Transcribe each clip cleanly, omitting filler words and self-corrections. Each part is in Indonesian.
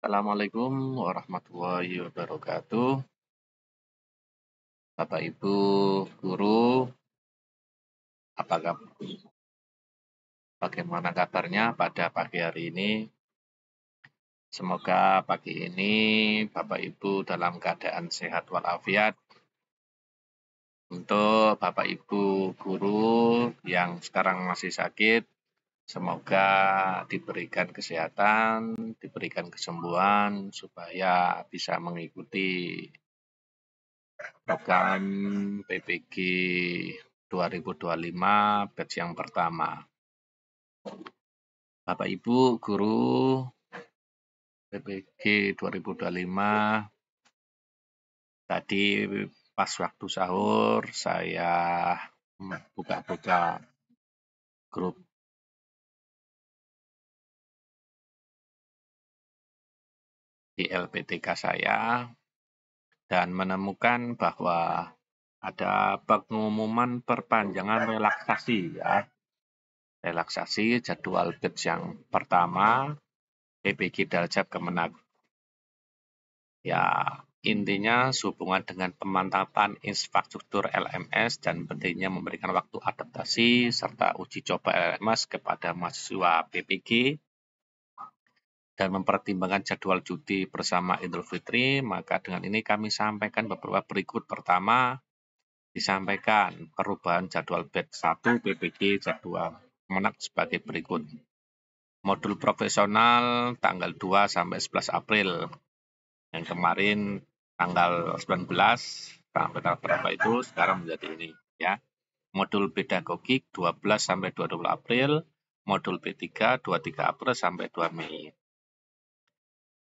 Assalamualaikum warahmatullahi wabarakatuh. Bapak Ibu guru, apakah bagaimana kabarnya pada pagi hari ini? Semoga pagi ini Bapak Ibu dalam keadaan sehat walafiat. Untuk Bapak Ibu guru yang sekarang masih sakit, semoga diberikan kesehatan, diberikan kesembuhan supaya bisa mengikuti program PPG 2025 batch yang pertama. Bapak Ibu guru PPG 2025, tadi pas waktu sahur saya buka-buka grup di LPTK saya dan menemukan bahwa ada pengumuman perpanjangan relaksasi ya. Relaksasi jadwal batch yang pertama PPG Daljab Kemenag. Ya, intinya sehubungan dengan pemantapan infrastruktur LMS dan pentingnya memberikan waktu adaptasi serta uji coba LMS kepada mahasiswa PPG dan mempertimbangkan jadwal cuti bersama Idul Fitri, maka dengan ini kami sampaikan beberapa berikut. Pertama, disampaikan perubahan jadwal batch 1 PPG jadwal Kemenag sebagai berikut. Modul profesional tanggal 2 sampai 11 April. Yang kemarin tanggal 19 sampai tanggal berapa itu sekarang menjadi ini ya. Modul pedagogik 12 sampai 20 April, modul P3 23 April sampai 2 Mei.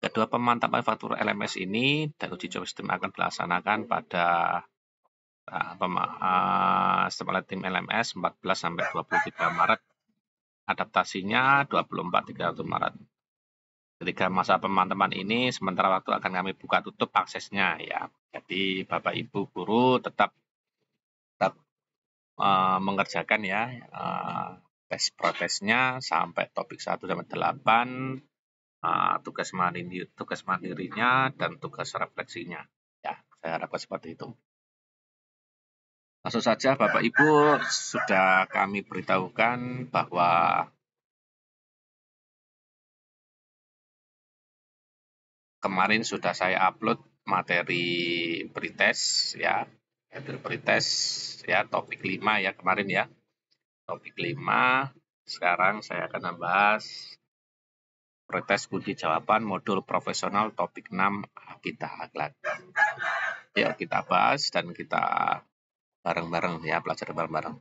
Kedua pemantapan faktur LMS ini dan uji coba sistem akan dilaksanakan pada sistem tim LMS 14 sampai 23 Maret. Adaptasinya 24-31 Maret. Ketika masa pemantapan ini, sementara waktu akan kami buka tutup aksesnya ya. Jadi Bapak Ibu guru tetap mengerjakan ya tes protesnya sampai topik 1 sampai 8, tugas mandirinya dan tugas refleksinya. Ya, saya harapkan seperti itu. Langsung saja Bapak Ibu sudah kami beritahukan bahwa kemarin sudah saya upload materi pretest ya. Materi pretest ya topik 5 ya kemarin ya. Topik 5, sekarang saya akan membahas pretest kunci jawaban modul profesional topik 6 Akidah Akhlak. Ya, kita bahas dan kita bareng-bareng ya, belajar bareng-bareng.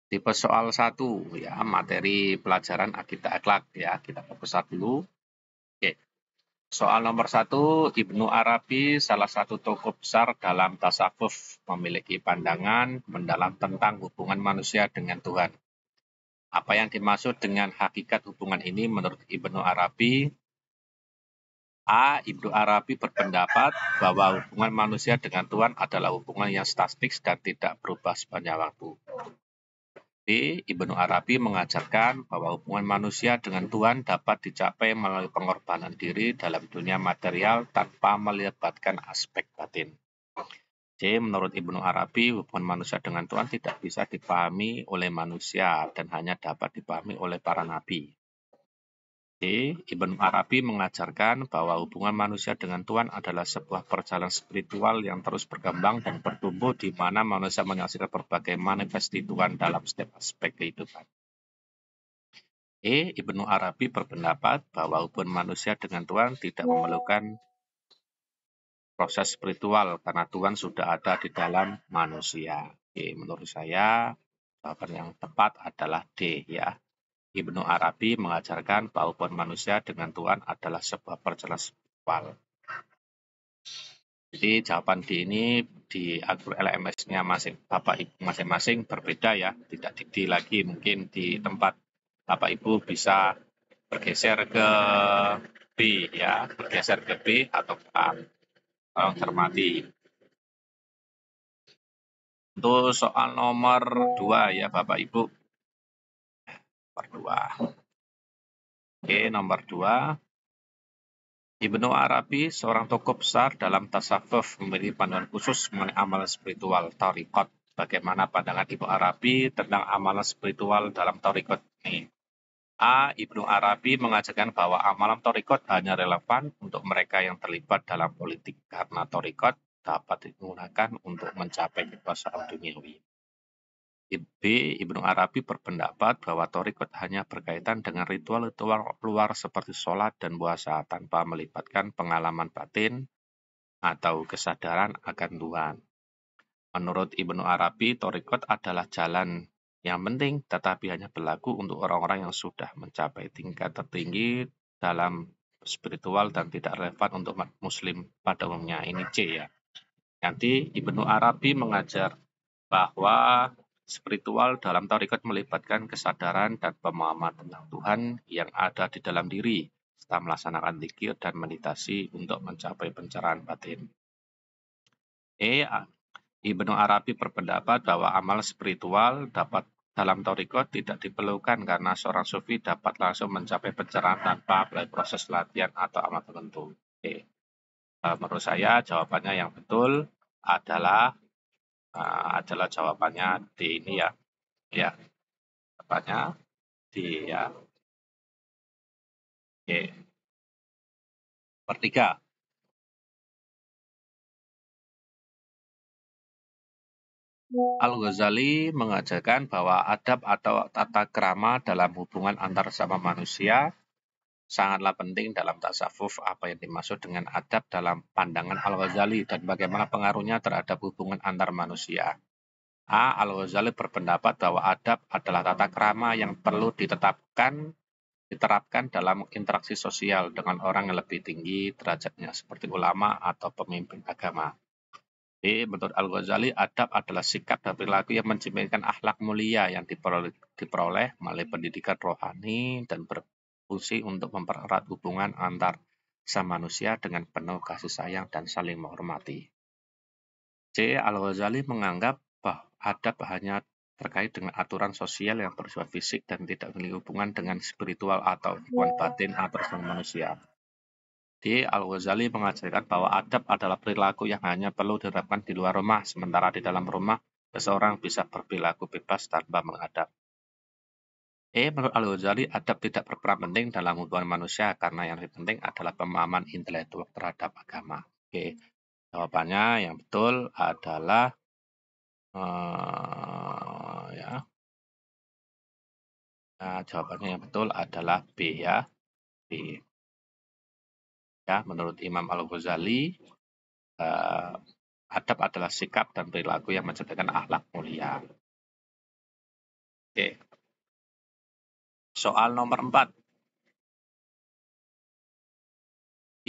Tipe soal 1 ya, materi pelajaran Akidah Akhlak ya, kita fokus dulu. Oke. Soal nomor 1, Ibnu Arabi, salah satu tokoh besar dalam tasawuf, memiliki pandangan mendalam tentang hubungan manusia dengan Tuhan. Apa yang dimaksud dengan hakikat hubungan ini menurut Ibnu Arabi? A. Ibnu Arabi berpendapat bahwa hubungan manusia dengan Tuhan adalah hubungan yang statis dan tidak berubah sepanjang waktu. B. Ibnu Arabi mengajarkan bahwa hubungan manusia dengan Tuhan dapat dicapai melalui pengorbanan diri dalam dunia material tanpa melibatkan aspek batin. C. Menurut Ibnu Arabi, hubungan manusia dengan Tuhan tidak bisa dipahami oleh manusia dan hanya dapat dipahami oleh para nabi. D. Ibnu Arabi mengajarkan bahwa hubungan manusia dengan Tuhan adalah sebuah perjalanan spiritual yang terus berkembang dan bertumbuh di mana manusia menyaksikan berbagai manifestasi Tuhan dalam setiap aspek kehidupan. E. Ibnu Arabi berpendapat bahwa hubungan manusia dengan Tuhan tidak memerlukan proses spiritual karena Tuhan sudah ada di dalam manusia. Menurut saya jawaban yang tepat adalah D ya. Ibnu Arabi mengajarkan bahwa hubungan manusia dengan Tuhan adalah sebuah perjalanan spiritual. Jadi jawaban D ini diatur LMS-nya Bapak Ibu masing-masing berbeda ya, tidak di D lagi, mungkin di tempat Bapak Ibu bisa bergeser ke B ya, bergeser ke B atau ke A. Tolong cermati. Untuk soal nomor 2 ya Bapak Ibu. Nomor 2. Oke, nomor 2. Ibnu Arabi, seorang tokoh besar dalam tasawuf, memiliki pandangan khusus mengenai amalan spiritual tarekat. Bagaimana pandangan Ibnu Arabi tentang amalan spiritual dalam tarekat ini? A. Ibnu Arabi mengajarkan bahwa amalan tarekat hanya relevan untuk mereka yang terlibat dalam politik karena tarekat dapat digunakan untuk mencapai kekuasaan duniawi. B. Ibnu Arabi berpendapat bahwa tarekat hanya berkaitan dengan ritual-ritual luar seperti sholat dan puasa tanpa melibatkan pengalaman batin atau kesadaran akan Tuhan. Menurut Ibnu Arabi, tarekat adalah jalan yang penting tetapi hanya berlaku untuk orang-orang yang sudah mencapai tingkat tertinggi dalam spiritual dan tidak relevan untuk umat muslim pada umumnya. Ini C ya. Nanti Ibnu Arabi mengajar bahwa spiritual dalam tarekat melibatkan kesadaran dan pemahaman tentang Tuhan yang ada di dalam diri setelah melaksanakan zikir dan meditasi untuk mencapai pencerahan batin. Ibnu Arabi berpendapat bahwa amal spiritual dalam tarekat tidak diperlukan karena seorang sufi dapat langsung mencapai pencerahan tanpa melalui proses latihan atau amal tertentu. Menurut saya jawabannya yang betul adalah jawabannya D ini ya. Ya, jawabannya D ya. Oke. Nomor 3. Al-Ghazali mengajarkan bahwa adab atau tata krama dalam hubungan antar sesama manusia sangatlah penting dalam tasawuf. Apa yang dimaksud dengan adab dalam pandangan Al-Ghazali dan bagaimana pengaruhnya terhadap hubungan antar manusia? A. Al-Ghazali berpendapat bahwa adab adalah tata krama yang perlu diterapkan dalam interaksi sosial dengan orang yang lebih tinggi derajatnya seperti ulama atau pemimpin agama. B. Menurut Al-Ghazali, adab adalah sikap dan perilaku yang mencerminkan akhlak mulia yang diperoleh melalui pendidikan rohani dan berfungsi untuk mempererat hubungan antar sesama manusia dengan penuh kasih sayang dan saling menghormati. C. Al-Ghazali menganggap bahwa adab hanya terkait dengan aturan sosial yang bersifat fisik dan tidak memiliki hubungan dengan spiritual atau hubungan batin antar sesama manusia. D. Al-Ghazali mengajarkan bahwa adab adalah perilaku yang hanya perlu diterapkan di luar rumah, sementara di dalam rumah seseorang bisa berperilaku bebas tanpa mengadab. Menurut Al-Ghazali, adab tidak berperan penting dalam hubungan manusia karena yang lebih penting adalah pemahaman intelektual terhadap agama. Jawabannya yang betul adalah jawabannya yang betul adalah B ya. B. Ya, menurut Imam Al-Ghazali, adab adalah sikap dan perilaku yang mencerminkan akhlak mulia. Oke. Soal nomor 4.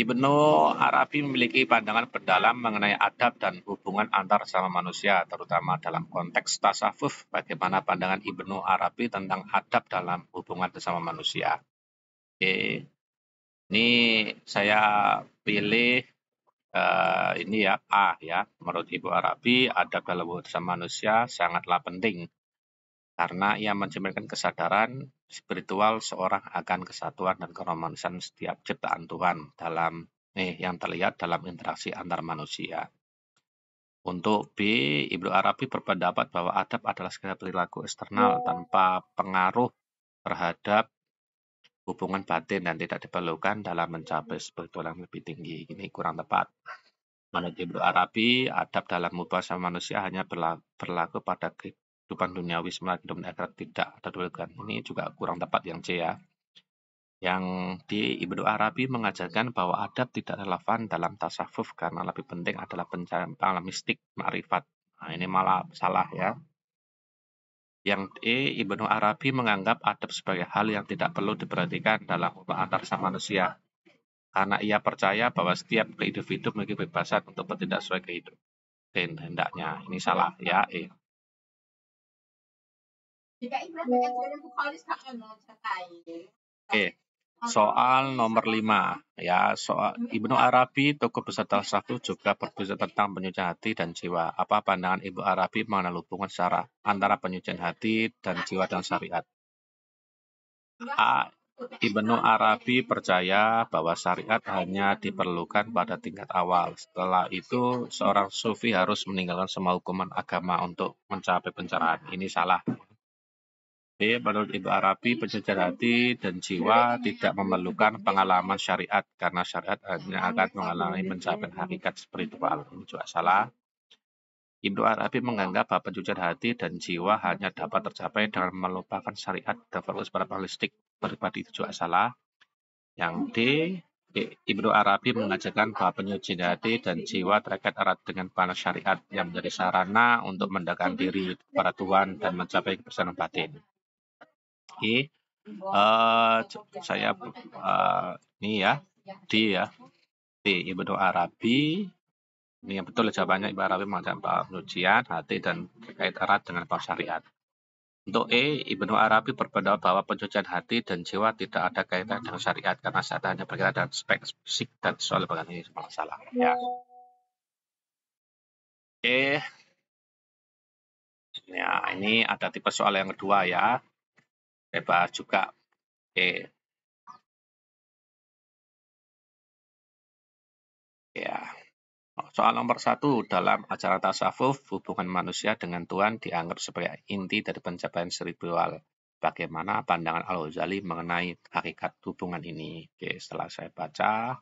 Ibnu Arabi memiliki pandangan mendalam mengenai adab dan hubungan antar sesama manusia, terutama dalam konteks tasawuf. Bagaimana pandangan Ibnu Arabi tentang adab dalam hubungan sesama manusia? Oke. Ini saya pilih ini ya, A ya. Menurut Ibnu Arabi, adab dalam hubungan sesama manusia sangatlah penting karena ia mencerminkan kesadaran spiritual seorang akan kesatuan dan keromantisan setiap ciptaan Tuhan yang terlihat dalam interaksi antar manusia. Untuk B, Ibnu Arabi berpendapat bahwa adab adalah segala perilaku eksternal tanpa pengaruh terhadap hubungan batin dan tidak diperlukan dalam mencapai spiritual yang lebih tinggi. Ini kurang tepat. Menurut Ibnu Arabi, adab dalam hubungan sama manusia hanya berlaku pada kehidupan duniawi, sementara kehidupan akhirat tidak ada diperlukan. Ini juga kurang tepat yang C ya. Yang D, Ibnu Arabi mengajarkan bahwa adab tidak relevan dalam tasawuf karena lebih penting adalah pencarian pengalaman mistik, ma'rifat. Nah, ini malah salah ya. Yang E, Ibnu Arabi menganggap adab sebagai hal yang tidak perlu diperhatikan dalam hubungan antar sama manusia. Karena ia percaya bahwa setiap individu memiliki kebebasan untuk bertindak sesuai kehendaknya. Ini salah ya, E. Soal nomor 5 ya. Soal Ibnu Arabi, tokoh besar tasawuf, juga berbicara tentang penyucian hati dan jiwa. Apa pandangan Ibnu Arabi mengenai hubungan antara penyucian hati dan jiwa dan syariat? A. Ibnu Arabi percaya bahwa syariat hanya diperlukan pada tingkat awal. Setelah itu, seorang sufi harus meninggalkan semua hukuman agama untuk mencapai pencerahan. Ini salah. B. Menurut Ibnu Arabi, pencucian hati dan jiwa tidak memerlukan pengalaman syariat karena syariat hanya akan mengalami pencapaian hakikat spiritual. Ini juga salah. Ibnu Arabi menganggap bahwa pencucian hati dan jiwa hanya dapat tercapai dengan melupakan syariat dan fokus pada holistik pribadi. Itu juga salah. Yang D. Ibnu Arabi mengajarkan bahwa penyucian hati dan jiwa terkait erat dengan panah syariat yang menjadi sarana untuk mendekatkan diri kepada Tuhan dan mencapai kebersihan batin. E. Saya ini ya, D ya. D. Ibnu Arabi. Ini yang betul jawabannya. Ibnu Arabi mengajarkan bahwa penyucian hati dan terkait erat dengan panah syariat. Untuk E, Ibnu Arabi berpendapat bahwa pencucian hati dan jiwa tidak ada kaitan dengan syariat karena syariat hanya berkaitan dengan aspek fisik dan soal ini semua salah. Ya. Oke. Ya, ini ada tipe soal yang kedua ya. Saya bahas juga. Oke. Ya. Soal nomor 1, dalam ajaran tasawuf, hubungan manusia dengan Tuhan dianggap sebagai inti dari pencapaian spiritual. Bagaimana pandangan Al-Ghazali mengenai hakikat hubungan ini? Oke, setelah saya baca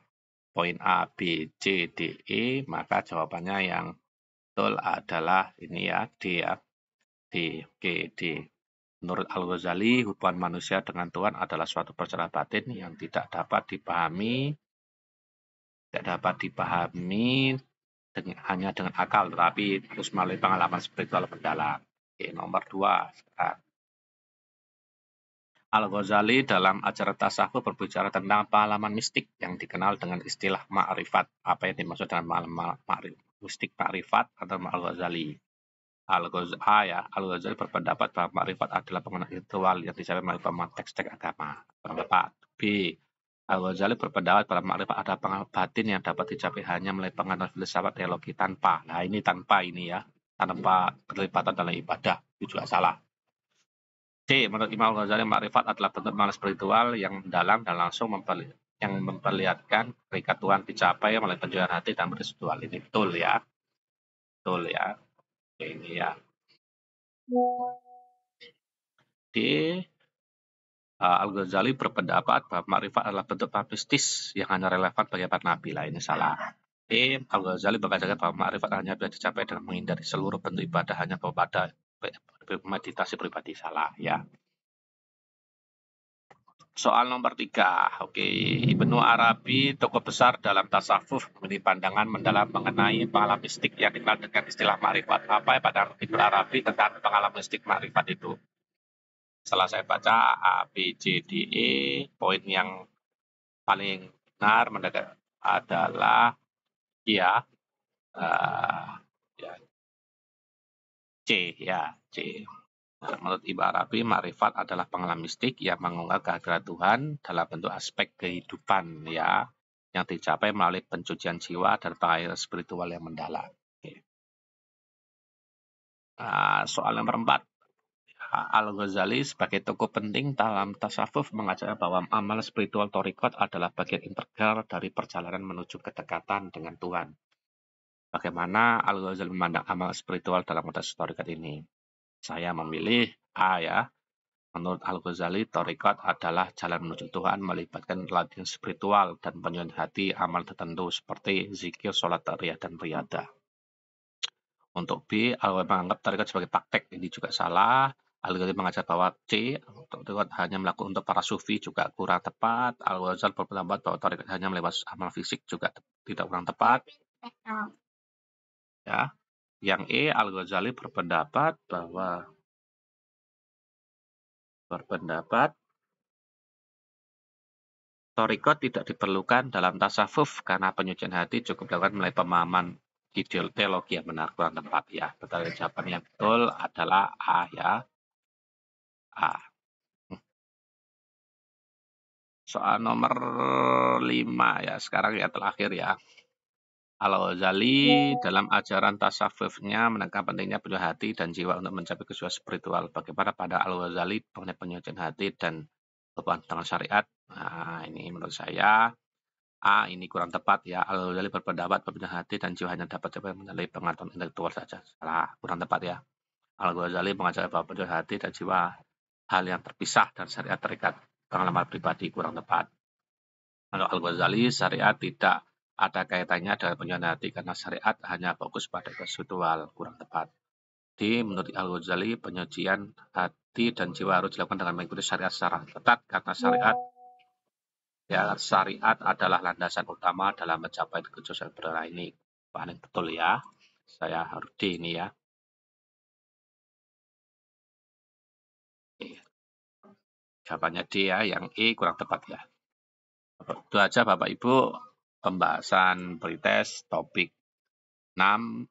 poin A, B, C, D, E, maka jawabannya yang betul adalah ini ya, D ya. D, Oke, D. Menurut Al-Ghazali, hubungan manusia dengan Tuhan adalah suatu perkara batin yang tidak dapat dipahami hanya dengan akal, tetapi harus melalui pengalaman spiritual mendalam. Oke, nomor 2. Al-Ghazali dalam ajaran tasawuf berbicara tentang pengalaman mistik yang dikenal dengan istilah ma'rifat. Apa yang dimaksud dengan mistik ma'rifat atau Al-Ghazali? Al-Ghazali berpendapat bahwa ma'rifat adalah pengenalan ritual yang dicapai melalui pemahaman teks-teks agama. Pendapat B. Al-Ghazali berpendapat bahwa ma'rifat adalah pengalaman batin yang dapat dicapai hanya melalui pengenalan filsafat teologi tanpa. Nah, ini tanpa ini ya, tanpa keterlibatan dalam ibadah. Itu juga salah. C. Menurut Imam Al-Ghazali, ma'rifat adalah bentuk makna spiritual yang mendalam dan langsung memperlihatkan hakikat Tuhan dicapai melalui penjualan hati dan spiritual. Ini betul ya. Betul ya. Oke, ini ya. D. Al-Ghazali berpendapat bahwa ma'rifat adalah bentuk mistis yang hanya relevan bagi para nabi. Lah, ini salah. E. Al-Ghazali mengajarkan bahwa ma'rifat hanya bisa dicapai dengan menghindari seluruh bentuk ibadah hanya kepada meditasi pribadi. Salah ya. Soal nomor 3. Oke, Ibnu Arabi, tokoh besar dalam tasawuf, memiliki pandangan mendalam mengenai pengalaman mistik yang dikenal dengan istilah ma'rifat. Apa pandangan Ibnu Arabi tentang pengalaman mistik ma'rifat itu? Setelah saya baca A, B, C, D, E, poin yang paling benar mendekat adalah ya, C ya, C. Menurut Ibnu Arabi, ma'rifat adalah pengalaman mistik yang mengungkap kehadiran Tuhan dalam bentuk aspek kehidupan ya, yang dicapai melalui pencucian jiwa dan pengayaan spiritual yang mendalam. Oke. Soal nomor 4. Al-Ghazali sebagai tokoh penting dalam tasawuf mengajarkan bahwa amal spiritual thariqat adalah bagian integral dari perjalanan menuju kedekatan dengan Tuhan. Bagaimana Al-Ghazali memandang amal spiritual dalam konteks thariqat ini? Saya memilih A ya. Menurut Al-Ghazali, thariqat adalah jalan menuju Tuhan melibatkan latihan spiritual dan penyucian hati amal tertentu seperti zikir, sholat, riyah, dan riyadah. Untuk B, Al-Ghazali menganggap thariqat sebagai praktek. Ini juga salah. Al-Ghazali mengajar bahwa C, thariqat hanya melakukan untuk para sufi juga kurang tepat. Al-Ghazali berpendapat bahwa thariqat hanya melewat amal fisik juga tidak kurang tepat. Ya. Yang E, Al-Ghazali berpendapat thariqat tidak diperlukan dalam tasawuf karena penyucian hati cukup dilakukan melalui pemahaman teologi yang benar, kurang tepat ya. Betul, jawaban yang betul adalah A ya. A. Soal nomor 5 ya, sekarang ya terakhir ya. Al-Ghazali dalam ajaran tasawufnya menekankan pentingnya penyucian hati dan jiwa untuk mencapai kesulitan spiritual. Bagaimana pada Al-Ghazali mengenai penyucian hati dan bertentangan syariat. Nah, ini menurut saya A, ini kurang tepat ya. Al-Ghazali berpendapat pembinaan hati dan jiwa hanya dapat melalui pengetahuan intelektual saja. Salah, kurang tepat ya. Al-Ghazali mengajarkan bahwa pembinaan hati dan jiwa hal yang terpisah dan syariat terikat pengalaman pribadi, kurang tepat. Kalau Al-Ghazali, syariat tidak ada kaitannya dengan penyucian hati karena syariat hanya fokus pada spiritual, kurang tepat. Menurut Al-Ghazali, penyucian hati dan jiwa harus dilakukan dengan mengikuti syariat secara ketat karena syariat adalah landasan utama dalam mencapai kejelasan bernegara ini. Paling betul ya. Saya harus ini ya. Jawabannya D ya, yang E kurang tepat ya. Itu aja Bapak Ibu pembahasan pretest topik 6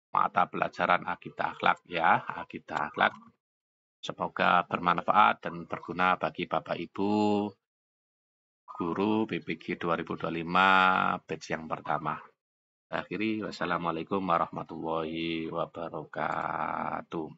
mata pelajaran akidah akhlak ya, akidah akhlak. Semoga bermanfaat dan berguna bagi Bapak Ibu guru BPG 2025 batch yang pertama. Akhiri, wassalamualaikum warahmatullahi wabarakatuh.